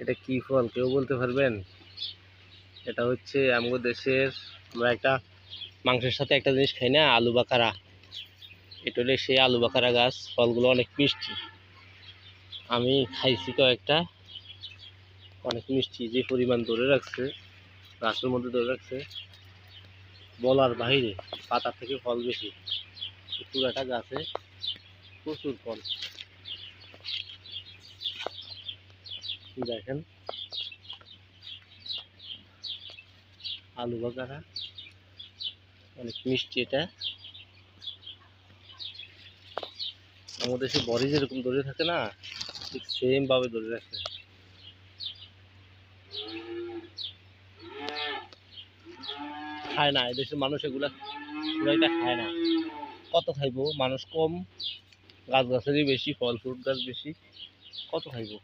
এটা কি ফল কেউ বলতে পারবেন? এটা হচ্ছে আমাদের দেশের, আমরা একটা মাংসের সাথে একটা জিনিস খাই না, আলু বাকারা। এটা হলে সেই আলু বাকারা গাছ। ফলগুলো অনেক মিষ্টি, আমি খাইছি কয়েকটা। অনেক মিষ্টি, যে পরিমাণ ধরে রাখছে গাছের মধ্যে ধরে রাখছে বলার বাহিরে। পাতা থেকে ফল বেশি, পুরাটা গাছে প্রচুর ফল। দেখেন আলু বাকারা অনেক মিষ্টি। এটা আমাদের দেশে বড়ি যেরকম ধরে থাকে না, ঠিক সেম ভাবে ধরে রাখছে। খায় না এদেশের মানুষ, এগুলা পুরাইটা খায় না। কত খাইবো, মানুষ কম, গাছ গাছেরই বেশি, ফল ফ্রুট গাছ বেশি, কত খাইবো।